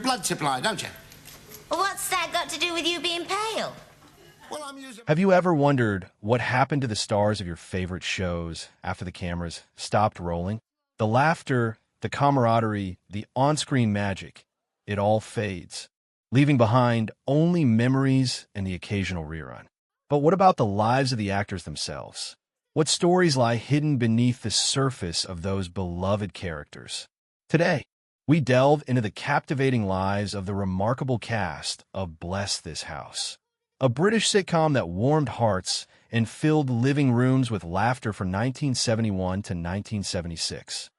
blood supply, don't you? Well, what's that got to do with you being pale? Well, I'm using... Have you ever wondered what happened to the stars of your favorite shows after the cameras stopped rolling? The laughter, the camaraderie, the on-screen magic, it all fades, leaving behind only memories and the occasional rerun. But what about the lives of the actors themselves? What stories lie hidden beneath the surface of those beloved characters? Today, we delve into the captivating lives of the remarkable cast of Bless This House, a British sitcom that warmed hearts and filled living rooms with laughter from 1971 to 1976.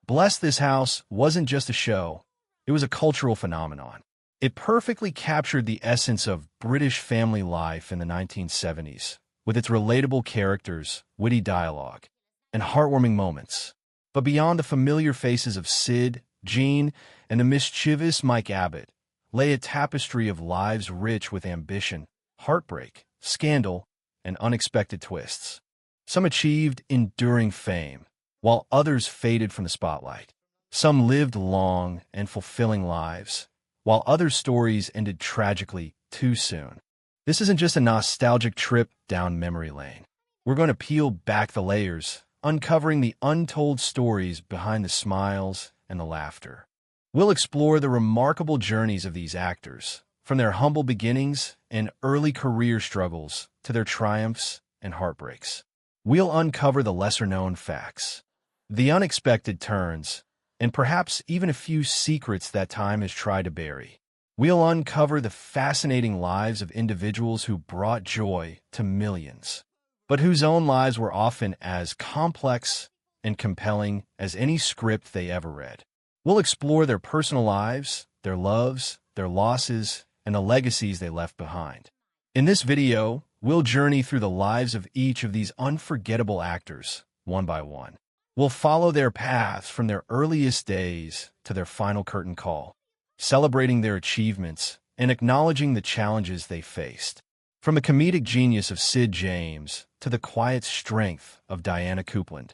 Bless This House wasn't just a show, it was a cultural phenomenon. It perfectly captured the essence of British family life in the 1970s, with its relatable characters, witty dialogue, and heartwarming moments. But beyond the familiar faces of Sid, Jean, and the mischievous Mike Abbott, lay a tapestry of lives rich with ambition, heartbreak, scandal, and unexpected twists. Some achieved enduring fame, while others faded from the spotlight. Some lived long and fulfilling lives, while other stories ended tragically too soon. This isn't just a nostalgic trip down memory lane. We're going to peel back the layers, uncovering the untold stories behind the smiles and the laughter. We'll explore the remarkable journeys of these actors, from their humble beginnings and early career struggles to their triumphs and heartbreaks. We'll uncover the lesser-known facts, the unexpected turns, and perhaps even a few secrets that time has tried to bury. We'll uncover the fascinating lives of individuals who brought joy to millions, but whose own lives were often as complex and compelling as any script they ever read. We'll explore their personal lives, their loves, their losses, and the legacies they left behind. In this video, we'll journey through the lives of each of these unforgettable actors, one by one. We'll follow their paths from their earliest days to their final curtain call, celebrating their achievements and acknowledging the challenges they faced. From the comedic genius of Sid James to the quiet strength of Diana Coupland,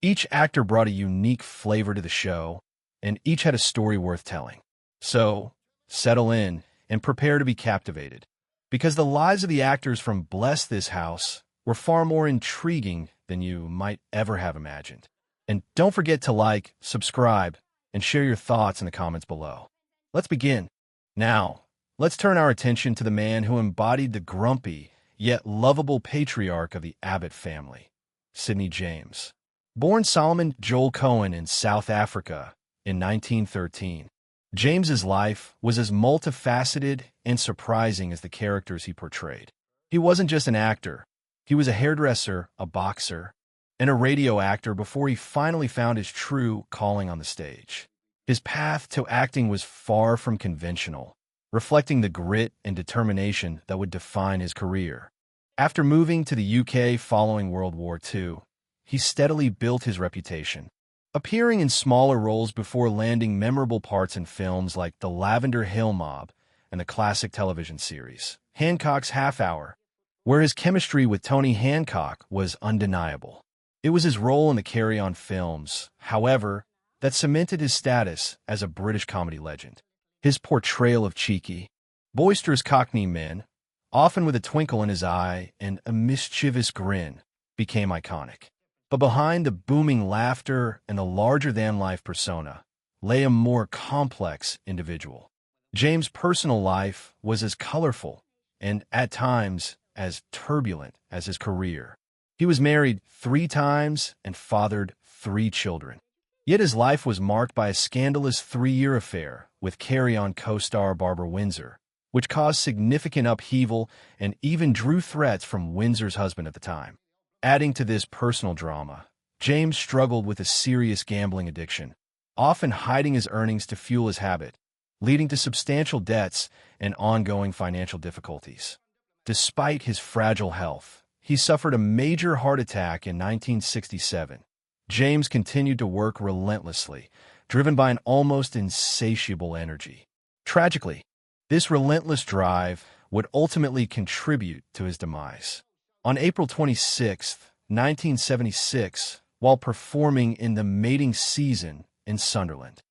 each actor brought a unique flavor to the show, and each had a story worth telling. So, settle in and prepare to be captivated, because the lives of the actors from Bless This House were far more intriguing than you might ever have imagined. And don't forget to like, subscribe, and share your thoughts in the comments below. Let's begin. Now, let's turn our attention to the man who embodied the grumpy, yet lovable patriarch of the Abbott family, Sid James. Born Solomon Joel Cohen in South Africa in 1913, James's life was as multifaceted and surprising as the characters he portrayed. He wasn't just an actor. He was a hairdresser, a boxer, and a radio actor before he finally found his true calling on the stage. His path to acting was far from conventional, reflecting the grit and determination that would define his career. After moving to the UK following World War II, he steadily built his reputation, appearing in smaller roles before landing memorable parts in films like The Lavender Hill Mob and the classic television series, Hancock's Half Hour, where his chemistry with Tony Hancock was undeniable. It was his role in the Carry On films, however, that cemented his status as a British comedy legend. His portrayal of cheeky, boisterous Cockney men, often with a twinkle in his eye and a mischievous grin, became iconic. But behind the booming laughter and the larger-than-life persona lay a more complex individual. James' personal life was as colorful and, at times, as turbulent as his career. He was married 3 times and fathered 3 children. Yet his life was marked by a scandalous 3-year affair with Carry On co-star Barbara Windsor, which caused significant upheaval and even drew threats from Windsor's husband at the time. Adding to this personal drama, James struggled with a serious gambling addiction, often hiding his earnings to fuel his habit, leading to substantial debts and ongoing financial difficulties. Despite his fragile health, he suffered a major heart attack in 1967. James continued to work relentlessly, driven by an almost insatiable energy. Tragically, this relentless drive would ultimately contribute to his demise. On April 26, 1976, while performing in the mating season in Sunderland,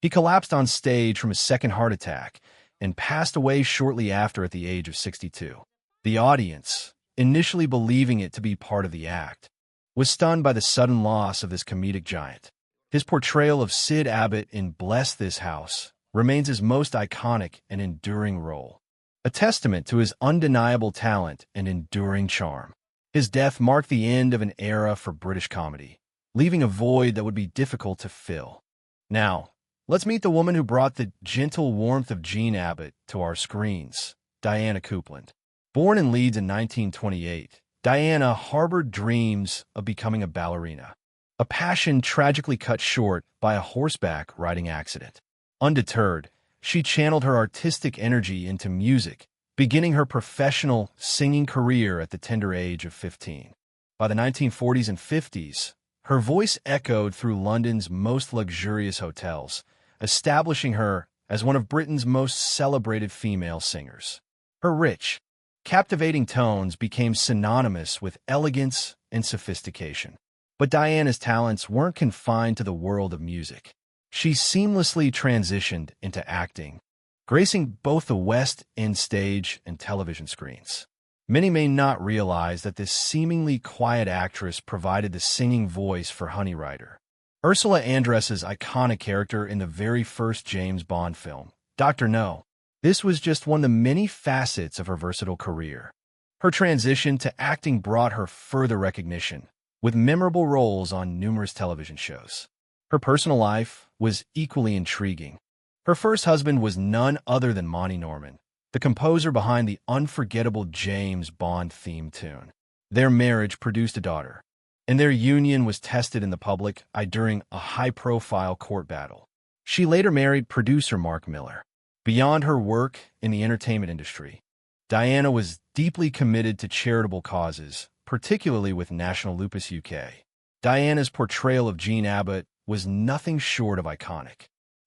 He collapsed on stage from a second heart attack and passed away shortly after at the age of 62. The audience, initially believing it to be part of the act, was stunned by the sudden loss of this comedic giant. His portrayal of Sid Abbott in Bless This House remains his most iconic and enduring role, a testament to his undeniable talent and enduring charm. His death marked the end of an era for British comedy, leaving a void that would be difficult to fill. Now, let's meet the woman who brought the gentle warmth of Gene Abbott to our screens, Diana Coupland. Born in Leeds in 1928, Diana harbored dreams of becoming a ballerina, a passion tragically cut short by a horseback riding accident. Undeterred, she channeled her artistic energy into music, beginning her professional singing career at the tender age of 15. By the 1940s and 50s, her voice echoed through London's most luxurious hotels, establishing her as one of Britain's most celebrated female singers. Her rich, captivating tones became synonymous with elegance and sophistication. But Diana's talents weren't confined to the world of music. She seamlessly transitioned into acting, gracing both the West End stage and television screens. Many may not realize that this seemingly quiet actress provided the singing voice for Honey Rider, Ursula Andress's iconic character in the very first James Bond film, Dr. No. This was just one of the many facets of her versatile career. Her transition to acting brought her further recognition, with memorable roles on numerous television shows. Her personal life was equally intriguing. Her first husband was none other than Monty Norman, the composer behind the unforgettable James Bond theme tune. Their marriage produced a daughter, and their union was tested in the public eye during a high-profile court battle. She later married producer Mark Miller. Beyond her work in the entertainment industry, Diana was deeply committed to charitable causes, particularly with National Lupus UK. Diana's portrayal of Gene Abbott was nothing short of iconic.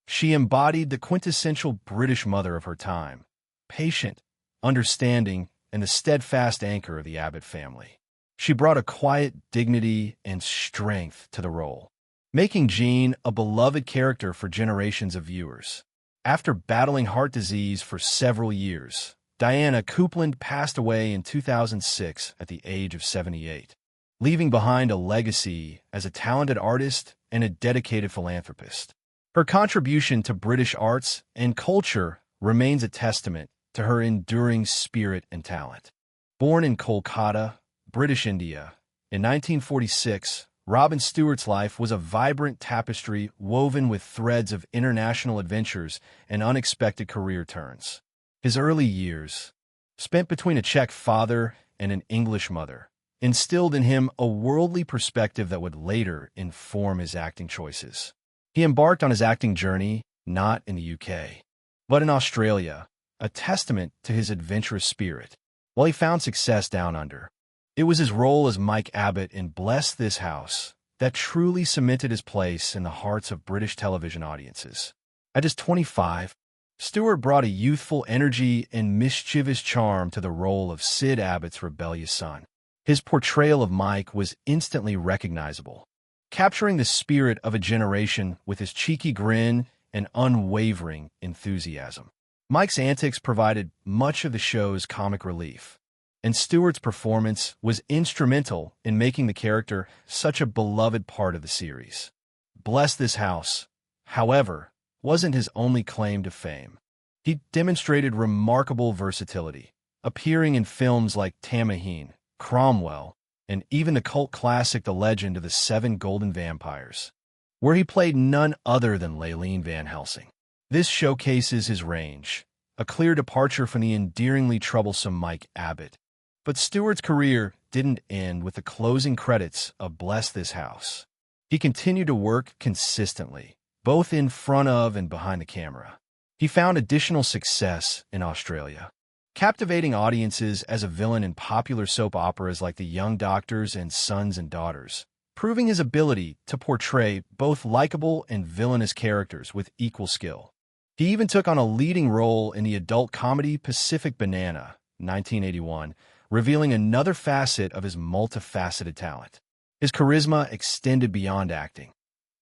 She embodied the quintessential British mother of her time, patient, understanding, and the steadfast anchor of the Abbott family. She brought a quiet dignity and strength to the role, making Gene a beloved character for generations of viewers. After battling heart disease for several years, Diana Coupland passed away in 2006 at the age of 78, leaving behind a legacy as a talented artist and a dedicated philanthropist. Her contribution to British arts and culture remains a testament to her enduring spirit and talent. Born in Kolkata, British India, in 1946, Robin Stewart's life was a vibrant tapestry woven with threads of international adventures and unexpected career turns. His early years, spent between a Czech father and an English mother, instilled in him a worldly perspective that would later inform his acting choices. He embarked on his acting journey not in the UK, but in Australia, a testament to his adventurous spirit. While he found success down under, it was his role as Mike Abbott in Bless This House that truly cemented his place in the hearts of British television audiences. At just 25, Stewart brought a youthful energy and mischievous charm to the role of Sid Abbott's rebellious son. His portrayal of Mike was instantly recognizable, capturing the spirit of a generation with his cheeky grin and unwavering enthusiasm. Mike's antics provided much of the show's comic relief, and Stewart's performance was instrumental in making the character such a beloved part of the series. Bless This House, however, wasn't his only claim to fame. He demonstrated remarkable versatility, appearing in films like Tamahine, Cromwell, and even the cult classic The Legend of the Seven Golden Vampires, where he played none other than Laeleen Van Helsing. This showcases his range, a clear departure from the endearingly troublesome Mike Abbott. But Stewart's career didn't end with the closing credits of Bless This House. He continued to work consistently, both in front of and behind the camera. He found additional success in Australia, captivating audiences as a villain in popular soap operas like The Young Doctors and Sons and Daughters, proving his ability to portray both likable and villainous characters with equal skill. He even took on a leading role in the adult comedy Pacific Banana, 1981, revealing another facet of his multifaceted talent. His charisma extended beyond acting.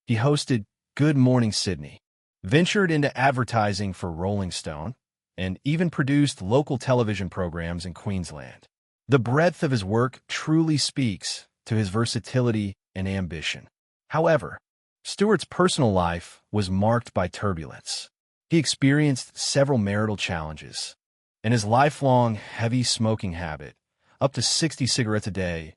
He hosted Good Morning Sydney, ventured into advertising for Rolling Stone, and even produced local television programs in Queensland. The breadth of his work truly speaks to his versatility and ambition. However, Stewart's personal life was marked by turbulence. He experienced several marital challenges, and his lifelong heavy smoking habit, up to 60 cigarettes a day,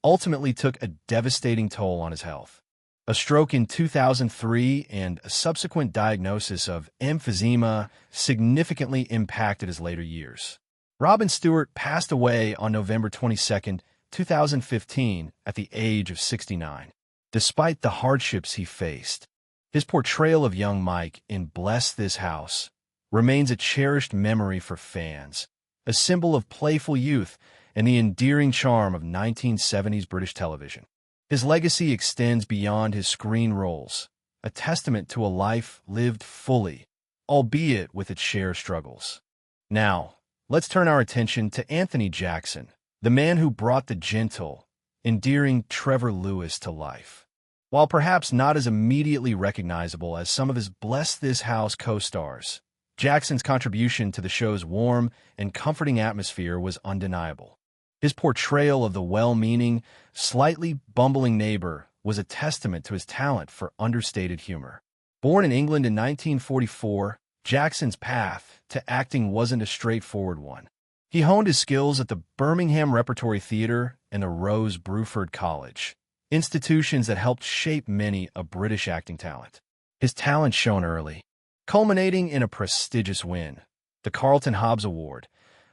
ultimately took a devastating toll on his health. A stroke in 2003 and a subsequent diagnosis of emphysema significantly impacted his later years. Robin Stewart passed away on November 22, 2015, at the age of 69. Despite the hardships he faced, his portrayal of young Mike in Bless This House remains a cherished memory for fans, a symbol of playful youth and the endearing charm of 1970s British television. His legacy extends beyond his screen roles, a testament to a life lived fully, albeit with its share of struggles. Now, let's turn our attention to Anthony Jackson, the man who brought the gentle, endearing Trevor Lewis to life. While perhaps not as immediately recognizable as some of his Bless This House co-stars, Jackson's contribution to the show's warm and comforting atmosphere was undeniable. His portrayal of the well-meaning, slightly bumbling neighbor was a testament to his talent for understated humor. Born in England in 1944, Jackson's path to acting wasn't a straightforward one. He honed his skills at the Birmingham Repertory Theatre and the Rose Bruford College, institutions that helped shape many a British acting talent. His talent shone early, culminating in a prestigious win, the Carlton Hobbs Award,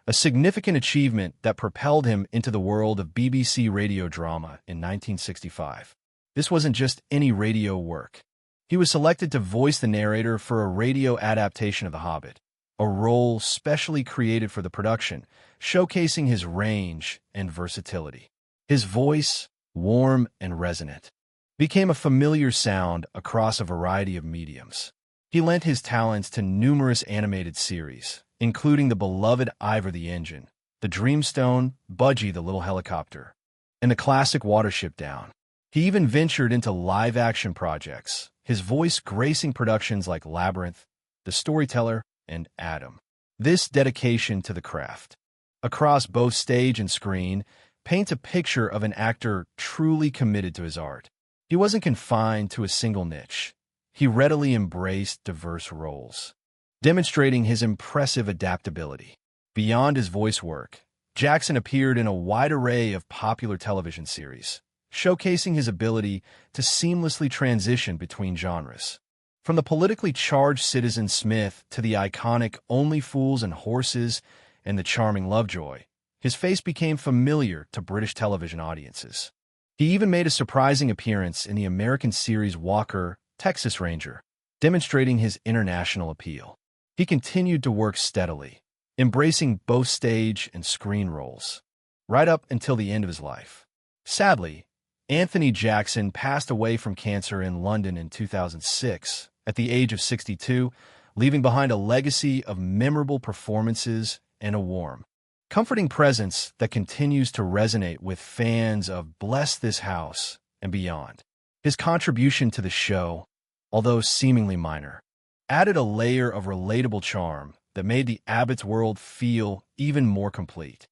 a significant achievement that propelled him into the world of BBC radio drama in 1965. This wasn't just any radio work. He was selected to voice the narrator for a radio adaptation of The Hobbit, a role specially created for the production, showcasing his range and versatility. His voice, warm and resonant, became a familiar sound across a variety of mediums. He lent his talents to numerous animated series, including the beloved Ivor the Engine, the Dreamstone, Budgie the Little Helicopter, and the classic Watership Down. He even ventured into live-action projects, his voice gracing productions like Labyrinth, The Storyteller, and Adam. This dedication to the craft, across both stage and screen, paints a picture of an actor truly committed to his art. He wasn't confined to a single niche. He readily embraced diverse roles, demonstrating his impressive adaptability. Beyond his voice work, Jackson appeared in a wide array of popular television series, showcasing his ability to seamlessly transition between genres. From the politically charged Citizen Smith to the iconic Only Fools and Horses and the charming Lovejoy, his face became familiar to British television audiences. He even made a surprising appearance in the American series Walker, Texas Ranger, demonstrating his international appeal. He continued to work steadily, embracing both stage and screen roles, right up until the end of his life. Sadly, Anthony Jackson passed away from cancer in London in 2006 at the age of 62, leaving behind a legacy of memorable performances and a warm, comforting presence that continues to resonate with fans of Bless This House and beyond. His contribution to the show, although seemingly minor, added a layer of relatable charm that made the Abbott's world feel even more complete.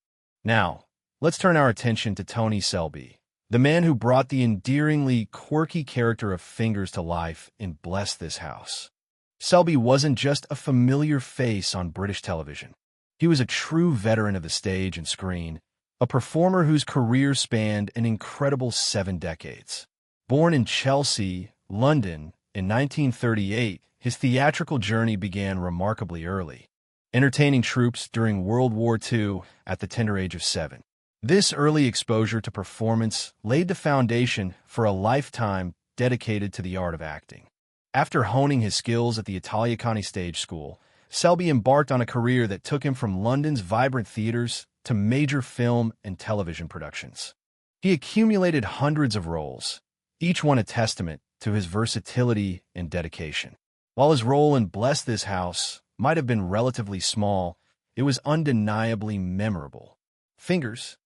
Now, let's turn our attention to Tony Selby, the man who brought the endearingly quirky character of Fingers to life in Bless This House. Selby wasn't just a familiar face on British television. He was a true veteran of the stage and screen, a performer whose career spanned an incredible 7 decades. Born in Chelsea, London, in 1938, his theatrical journey began remarkably early, entertaining troops during World War II at the tender age of 7. This early exposure to performance laid the foundation for a lifetime dedicated to the art of acting. After honing his skills at the Italiacani Stage School, Selby embarked on a career that took him from London's vibrant theaters to major film and television productions. He accumulated hundreds of roles, each one a testament to his versatility and dedication. While his role in Bless This House might have been relatively small, it was undeniably memorable. Fingers,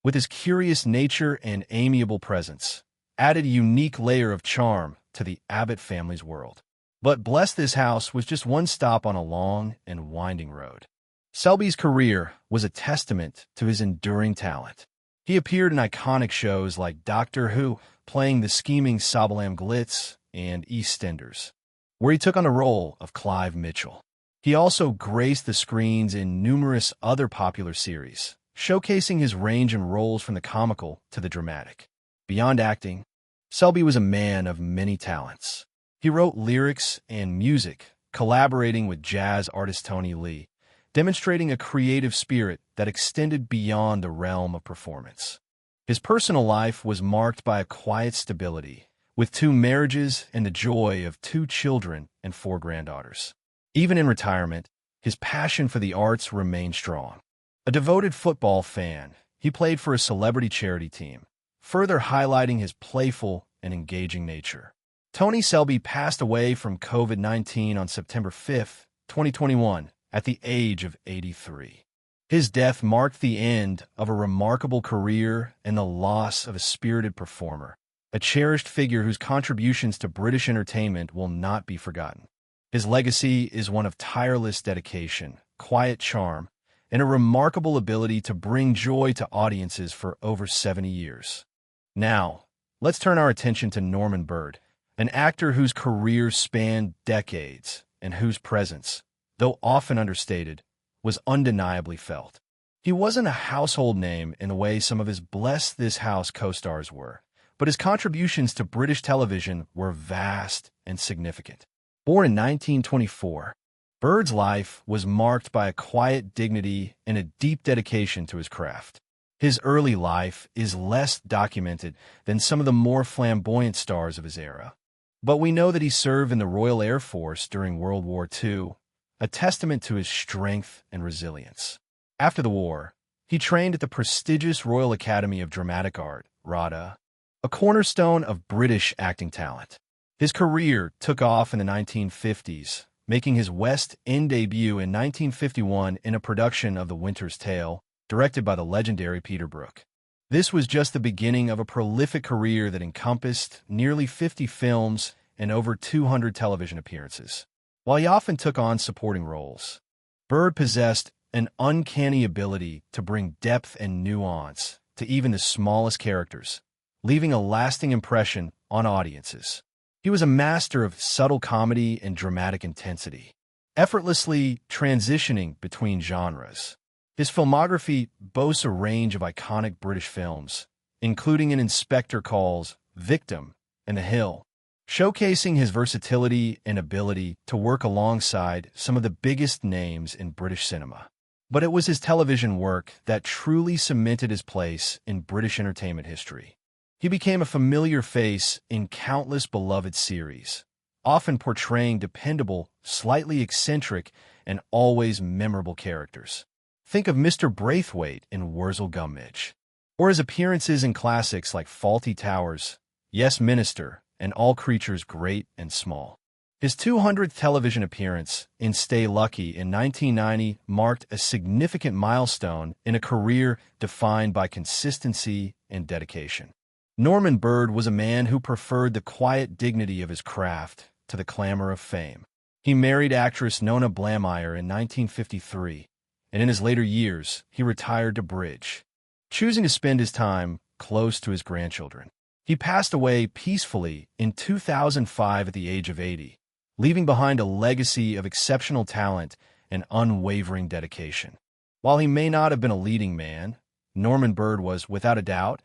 with his curious nature and amiable presence, added a unique layer of charm to the Abbott family's world. But Bless This House was just one stop on a long and winding road. Selby's career was a testament to his enduring talent. He appeared in iconic shows like Doctor Who, playing the scheming Sabalam Glitz, and EastEnders, where he took on the role of Clive Mitchell. He also graced the screens in numerous other popular series, showcasing his range in roles from the comical to the dramatic. Beyond acting, Selby was a man of many talents. He wrote lyrics and music, collaborating with jazz artist Tony Lee, demonstrating a creative spirit that extended beyond the realm of performance. His personal life was marked by a quiet stability, with 2 marriages and the joy of 2 children and 4 granddaughters. Even in retirement, his passion for the arts remained strong. A devoted football fan, he played for a celebrity charity team, further highlighting his playful and engaging nature. Tony Selby passed away from COVID-19 on September 5, 2021, at the age of 83. His death marked the end of a remarkable career and the loss of a spirited performer, a cherished figure whose contributions to British entertainment will not be forgotten. His legacy is one of tireless dedication, quiet charm, and a remarkable ability to bring joy to audiences for over 70 years. Now, let's turn our attention to Norman Bird, an actor whose career spanned decades and whose presence, though often understated, was undeniably felt. He wasn't a household name in the way some of his Bless This House co-stars were, but his contributions to British television were vast and significant. Born in 1924, Bird's life was marked by a quiet dignity and a deep dedication to his craft. His early life is less documented than some of the more flamboyant stars of his era, but we know that he served in the Royal Air Force during World War II, a testament to his strength and resilience. After the war, he trained at the prestigious Royal Academy of Dramatic Art, RADA, a cornerstone of British acting talent. His career took off in the 1950s, making his West End debut in 1951 in a production of The Winter's Tale, directed by the legendary Peter Brook. This was just the beginning of a prolific career that encompassed nearly 50 films and over 200 television appearances. While he often took on supporting roles, Bird possessed an uncanny ability to bring depth and nuance to even the smallest characters, leaving a lasting impression on audiences. He was a master of subtle comedy and dramatic intensity, effortlessly transitioning between genres. His filmography boasts a range of iconic British films, including An Inspector Calls, Victim, and The Hill, showcasing his versatility and ability to work alongside some of the biggest names in British cinema. But it was his television work that truly cemented his place in British entertainment history. He became a familiar face in countless beloved series, often portraying dependable, slightly eccentric, and always memorable characters. Think of Mr. Braithwaite in Wurzel Gummidge, or his appearances in classics like Fawlty Towers, Yes Minister, and All Creatures Great and Small. His 200th television appearance in Stay Lucky in 1990 marked a significant milestone in a career defined by consistency and dedication. Norman Bird was a man who preferred the quiet dignity of his craft to the clamor of fame. He married actress Nona Blameyer in 1953, and in his later years, he retired to bridge, choosing to spend his time close to his grandchildren. He passed away peacefully in 2005 at the age of 80, leaving behind a legacy of exceptional talent and unwavering dedication. While he may not have been a leading man, Norman Bird was, without a doubt,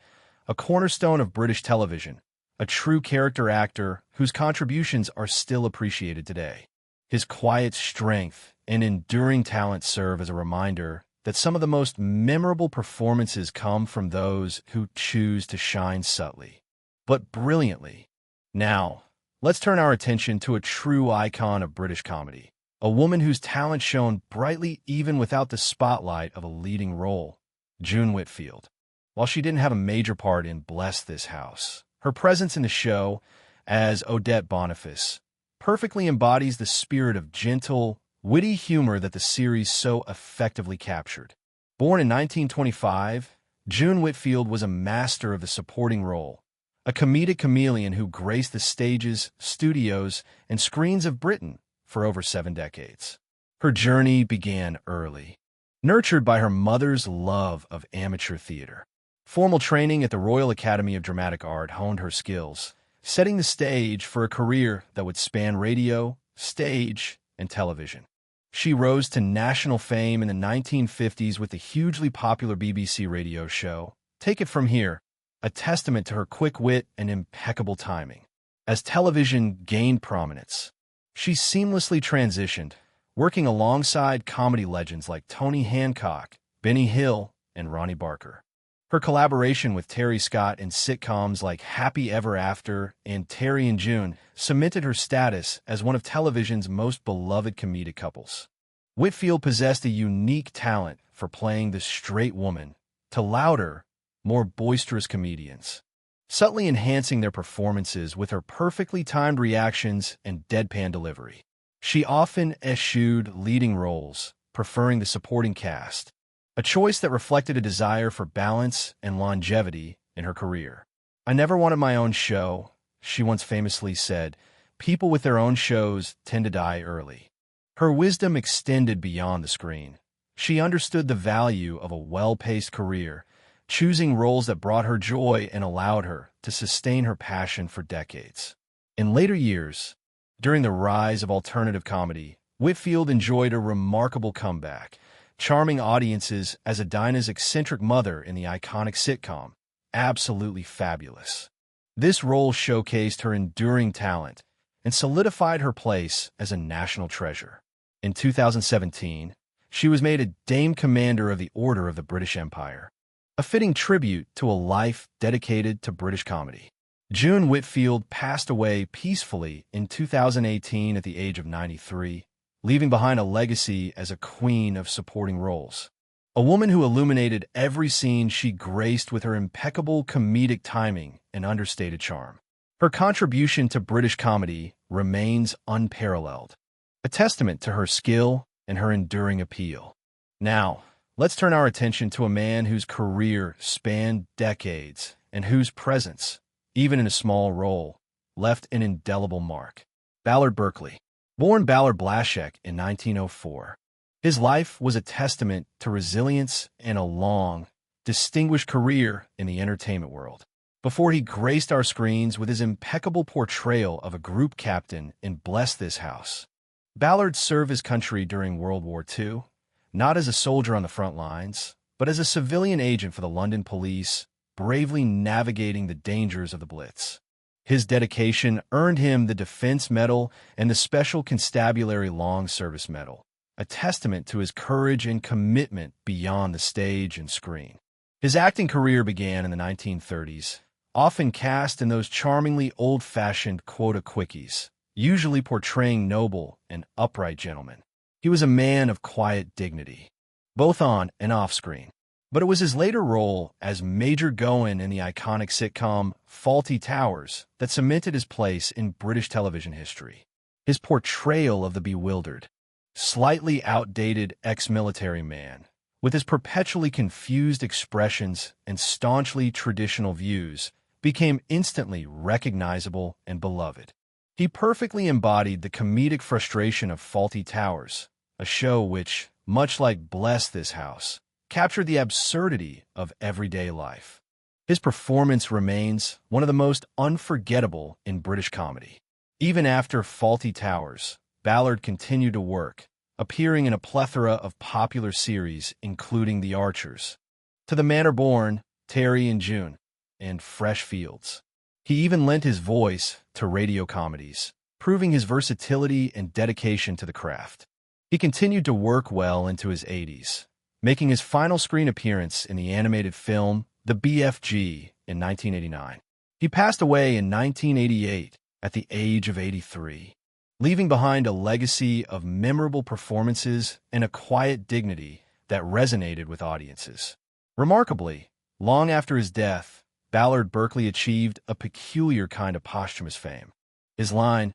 a cornerstone of British television, a true character actor whose contributions are still appreciated today. His quiet strength and enduring talent serve as a reminder that some of the most memorable performances come from those who choose to shine subtly, but brilliantly. Now, let's turn our attention to a true icon of British comedy, a woman whose talent shone brightly even without the spotlight of a leading role, June Whitfield. While she didn't have a major part in Bless This House, her presence in the show as Odette Boniface perfectly embodies the spirit of gentle, witty humor that the series so effectively captured. Born in 1925, June Whitfield was a master of the supporting role, a comedic chameleon who graced the stages, studios, and screens of Britain for over 7 decades. Her journey began early. Nurtured by her mother's love of amateur theater, formal training at the Royal Academy of Dramatic Art honed her skills, setting the stage for a career that would span radio, stage, and television. She rose to national fame in the 1950s with the hugely popular BBC radio show Take It From Here, a testament to her quick wit and impeccable timing. As television gained prominence, she seamlessly transitioned, working alongside comedy legends like Tony Hancock, Benny Hill, and Ronnie Barker. Her collaboration with Terry Scott in sitcoms like Happy Ever After and Terry and June cemented her status as one of television's most beloved comedic couples. Whitfield possessed a unique talent for playing the straight woman to louder, more boisterous comedians, subtly enhancing their performances with her perfectly timed reactions and deadpan delivery. She often eschewed leading roles, preferring the supporting cast, a choice that reflected a desire for balance and longevity in her career. "I never wanted my own show," she once famously said. "People with their own shows tend to die early." Her wisdom extended beyond the screen. She understood the value of a well-paced career, choosing roles that brought her joy and allowed her to sustain her passion for decades. In later years, during the rise of alternative comedy, Whitfield enjoyed a remarkable comeback, charming audiences as Diana's eccentric mother in the iconic sitcom, Absolutely Fabulous. This role showcased her enduring talent and solidified her place as a national treasure. In 2017, she was made a Dame Commander of the Order of the British Empire, a fitting tribute to a life dedicated to British comedy. June Whitfield passed away peacefully in 2018 at the age of 93, leaving behind a legacy as a queen of supporting roles. A woman who illuminated every scene she graced with her impeccable comedic timing and understated charm. Her contribution to British comedy remains unparalleled, a testament to her skill and her enduring appeal. Now, let's turn our attention to a man whose career spanned decades and whose presence, even in a small role, left an indelible mark. Ballard Berkeley. Born Ballard Blashek in 1904, his life was a testament to resilience and a long, distinguished career in the entertainment world. Before he graced our screens with his impeccable portrayal of a group captain in Bless This House, Ballard served his country during World War II, not as a soldier on the front lines, but as a civilian agent for the London police, bravely navigating the dangers of the Blitz. His dedication earned him the Defense Medal and the Special Constabulary Long Service Medal, a testament to his courage and commitment beyond the stage and screen. His acting career began in the 1930s, often cast in those charmingly old-fashioned quota quickies, usually portraying noble and upright gentlemen. He was a man of quiet dignity, both on and off screen. But it was his later role as Major Gowan in the iconic sitcom Fawlty Towers that cemented his place in British television history. His portrayal of the bewildered, slightly outdated ex-military man, with his perpetually confused expressions and staunchly traditional views, became instantly recognizable and beloved. He perfectly embodied the comedic frustration of Fawlty Towers, a show which, much like Bless This House, captured the absurdity of everyday life. His performance remains one of the most unforgettable in British comedy. Even after Fawlty Towers, Ballard continued to work, appearing in a plethora of popular series including The Archers, To the Manor Born, Terry and June, and Fresh Fields. He even lent his voice to radio comedies, proving his versatility and dedication to the craft. He continued to work well into his 80s, making his final screen appearance in the animated film The BFG in 1989. He passed away in 1988 at the age of 83, leaving behind a legacy of memorable performances and a quiet dignity that resonated with audiences. Remarkably, long after his death, Ballard Berkeley achieved a peculiar kind of posthumous fame. His line,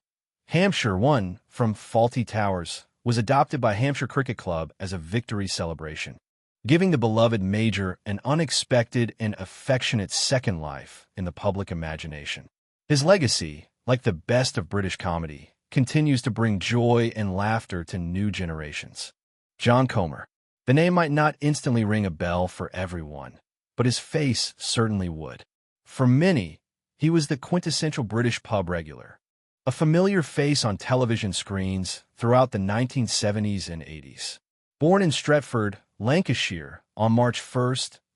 "Hampshire won" from Fawlty Towers, was adopted by Hampshire Cricket Club as a victory celebration. giving the beloved Major an unexpected and affectionate second life in the public imagination. His legacy, like the best of British comedy, continues to bring joy and laughter to new generations. John Comer. The name might not instantly ring a bell for everyone, but his face certainly would. For many, he was the quintessential British pub regular, a familiar face on television screens throughout the 1970s and 80s. Born in Stretford, Lancashire, on March 1,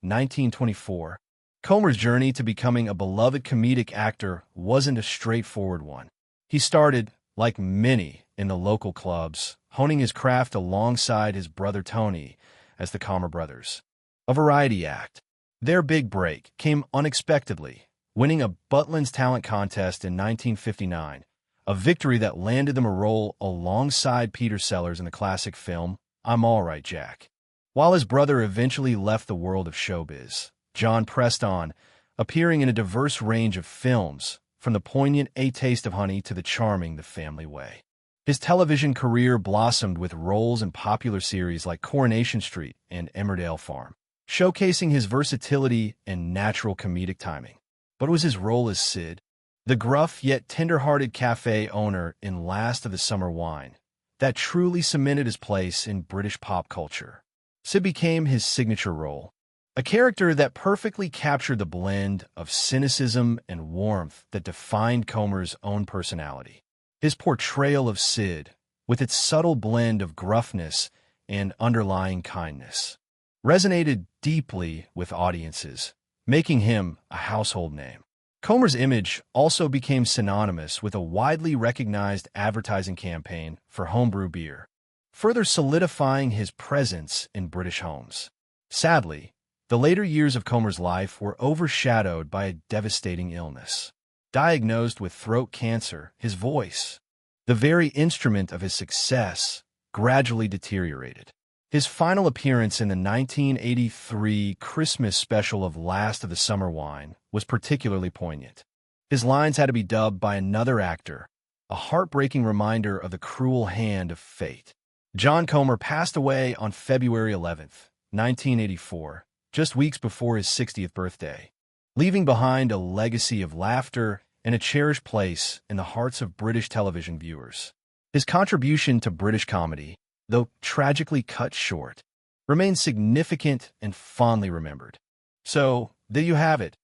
1924, Comer's journey to becoming a beloved comedic actor wasn't a straightforward one. He started, like many, in the local clubs, honing his craft alongside his brother Tony as the Comer brothers, a variety act. Their big break came unexpectedly, winning a Butlins talent contest in 1959, a victory that landed them a role alongside Peter Sellers in the classic film I'm All Right, Jack. While his brother eventually left the world of showbiz, John pressed on, appearing in a diverse range of films, from the poignant A Taste of Honey to the charming The Family Way. His television career blossomed with roles in popular series like Coronation Street and Emmerdale Farm, showcasing his versatility and natural comedic timing. But it was his role as Sid, the gruff yet tender-hearted cafe owner in Last of the Summer Wine, that truly cemented his place in British pop culture. Sid became his signature role, a character that perfectly captured the blend of cynicism and warmth that defined Comer's own personality. His portrayal of Sid, with its subtle blend of gruffness and underlying kindness, resonated deeply with audiences, making him a household name. Comer's image also became synonymous with a widely recognized advertising campaign for homebrew beer, further solidifying his presence in British homes. Sadly, the later years of Comer's life were overshadowed by a devastating illness. Diagnosed with throat cancer, his voice, the very instrument of his success, gradually deteriorated. His final appearance in the 1983 Christmas special of Last of the Summer Wine was particularly poignant. His lines had to be dubbed by another actor, a heartbreaking reminder of the cruel hand of fate. John Comer passed away on February 11, 1984, just weeks before his 60th birthday, leaving behind a legacy of laughter and a cherished place in the hearts of British television viewers. His contribution to British comedy, though tragically cut short, remains significant and fondly remembered. So, there you have it,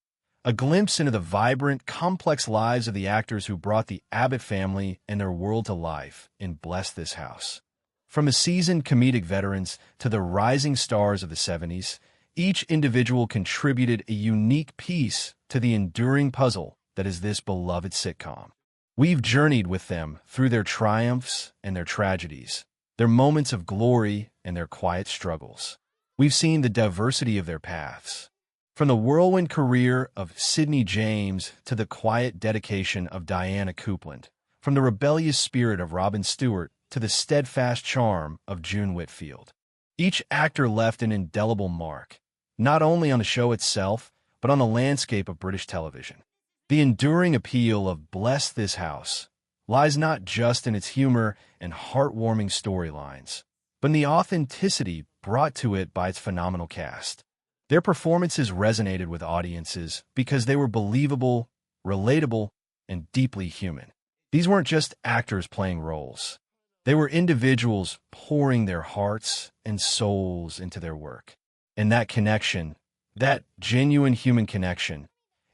a glimpse into the vibrant, complex lives of the actors who brought the Abbott family and their world to life in Bless This House. From the seasoned comedic veterans to the rising stars of the 70s, each individual contributed a unique piece to the enduring puzzle that is this beloved sitcom. We've journeyed with them through their triumphs and their tragedies, their moments of glory and their quiet struggles. We've seen the diversity of their paths, from the whirlwind career of Sid James to the quiet dedication of Diana Coupland, from the rebellious spirit of Robin Stewart to the steadfast charm of June Whitfield. Each actor left an indelible mark, not only on the show itself, but on the landscape of British television. The enduring appeal of Bless This House lies not just in its humor and heartwarming storylines, but in the authenticity brought to it by its phenomenal cast. Their performances resonated with audiences because they were believable, relatable, and deeply human. These weren't just actors playing roles. They were individuals pouring their hearts and souls into their work. And that connection, that genuine human connection,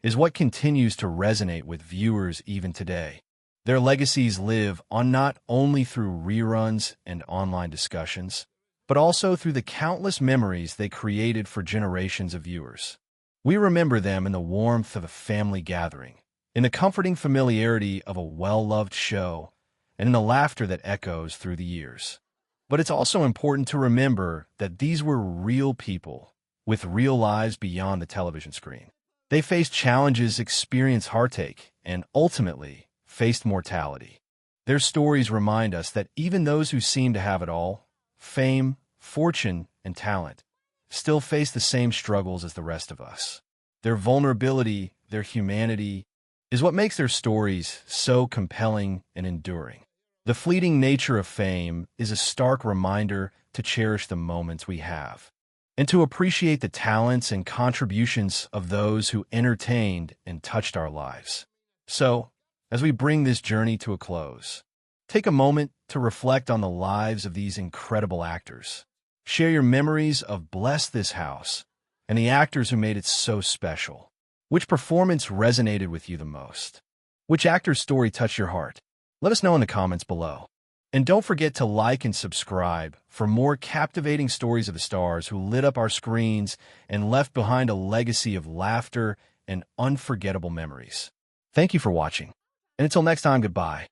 is what continues to resonate with viewers even today. Their legacies live on not only through reruns and online discussions, but also through the countless memories they created for generations of viewers. We remember them in the warmth of a family gathering, in the comforting familiarity of a well-loved show, and in the laughter that echoes through the years. But it's also important to remember that these were real people with real lives beyond the television screen. They faced challenges, experienced heartache, and ultimately faced mortality. Their stories remind us that even those who seem to have it all, fame, fortune, and talent, still face the same struggles as the rest of us. Their vulnerability, their humanity, is what makes their stories so compelling and enduring. The fleeting nature of fame is a stark reminder to cherish the moments we have, and to appreciate the talents and contributions of those who entertained and touched our lives. So, as we bring this journey to a close, take a moment to reflect on the lives of these incredible actors. Share your memories of Bless This House and the actors who made it so special. Which performance resonated with you the most? Which actor's story touched your heart? Let us know in the comments below. And don't forget to like and subscribe for more captivating stories of the stars who lit up our screens and left behind a legacy of laughter and unforgettable memories. Thank you for watching. And until next time, goodbye.